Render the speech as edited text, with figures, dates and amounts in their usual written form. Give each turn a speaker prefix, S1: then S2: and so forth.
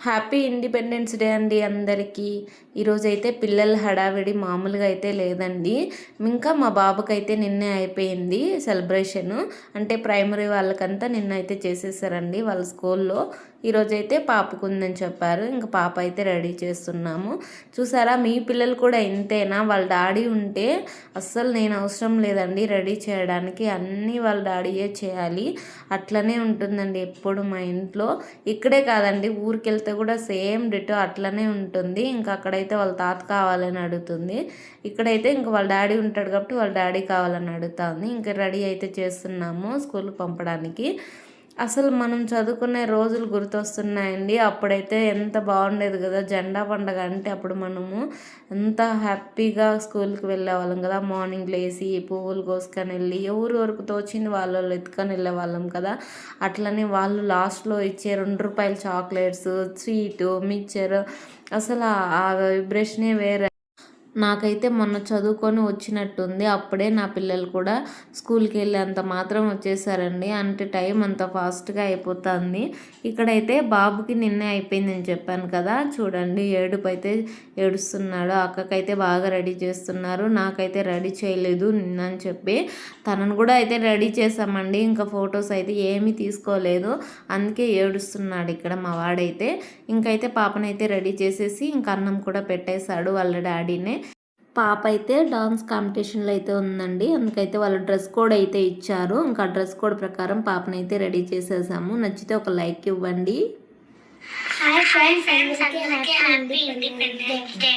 S1: Happy independence day అండి అందరికీ. ఈరోజైతే పిల్లల హడావిడి మామూలుగా అయితే లేదండి. ఇంకా మా బాబుకైతే నిన్నే అయిపోయింది సెలబ్రేషను. అంటే ప్రైమరీ వాళ్ళకంతా నిన్నైతే చేసేసారండి వాళ్ళ స్కూల్లో. ఈరోజైతే పాపకు ఉందని చెప్పారు. ఇంకా పాప అయితే రెడీ చేస్తున్నాము. చూసారా, మీ పిల్లలు కూడా ఇంతేనా? వాళ్ళ డాడీ ఉంటే అస్సలు నేను అవసరం లేదండి రెడీ చేయడానికి, అన్నీ వాళ్ళ డాడీయే చేయాలి. అట్లనే ఉంటుందండి ఎప్పుడు మా ఇంట్లో. ఇక్కడే కాదండి, ఊరికి వెళ్తే కూడా సేమ్ డిటో అట్లనే ఉంటుంది. ఇంకా అక్కడైతే వాళ్ళ తాత కావాలని అడుగుతుంది, ఇక్కడైతే ఇంకా వాళ్ళ డాడీ ఉంటాడు కాబట్టి వాళ్ళ డాడీ కావాలని అడుగుతుంది. ఇంకా రెడీ అయితే చేస్తున్నాము స్కూల్కి పంపడానికి. అసలు మనం చదువుకునే రోజులు గుర్తొస్తున్నాయండి. అప్పుడైతే ఎంత బాగుండేది కదా, జెండా పండగ అంటే అప్పుడు మనము ఎంత హ్యాపీగా స్కూల్కి వెళ్ళేవాళ్ళం కదా. మార్నింగ్ లేసి పువ్వులు కోసుకొని వెళ్ళి ఎవరు వరకు తోచింది వాళ్ళు ఎత్తుకొని వెళ్ళేవాళ్ళం కదా. అట్లనే వాళ్ళు లాస్ట్లో ఇచ్చే ₹2 చాక్లెట్స్, స్వీటు, మిక్చర్, అసలు ఆ వైబ్రేషనే వేరే. నాకైతే మొన్న చదువుకొని వచ్చినట్టుంది. అప్పుడే నా పిల్లలు కూడా స్కూల్కి వెళ్ళేంత మాత్రం వచ్చేసారండి. అంటే టైం అంత ఫాస్ట్గా అయిపోతుంది. ఇక్కడైతే బాబుకి నిన్నే అయిపోయిందని చెప్పాను కదా, చూడండి ఏడుపు అయితే ఏడుస్తున్నాడు. అక్కకైతే బాగా రెడీ చేస్తున్నారు, నాకైతే రెడీ చేయలేదు నిన్న అని చెప్పి. తనను కూడా అయితే రెడీ చేసామండి. ఇంకా ఫొటోస్ అయితే ఏమీ తీసుకోలేదు, అందుకే ఏడుస్తున్నాడు ఇక్కడ మా వాడైతే. ఇంకైతే పాపనైతే రెడీ చేసేసి ఇంకా అన్నం కూడా పెట్టేశాడు వాళ్ళ డాడీనే. పాప అయితే డాన్స్ కాంపిటీషన్లో అయితే ఉందండి, అందుకైతే వాళ్ళు డ్రెస్ కోడ్ అయితే ఇచ్చారు. ఇంకా డ్రెస్ కోడ్ ప్రకారం పాపనైతే రెడీ చేసేసాము. నచ్చితే ఒక లైక్ ఇవ్వండి.
S2: హాయ్ ఫ్రెండ్స్, అందరికీ హ్యాపీ ఇండిపెండెన్స్ డే.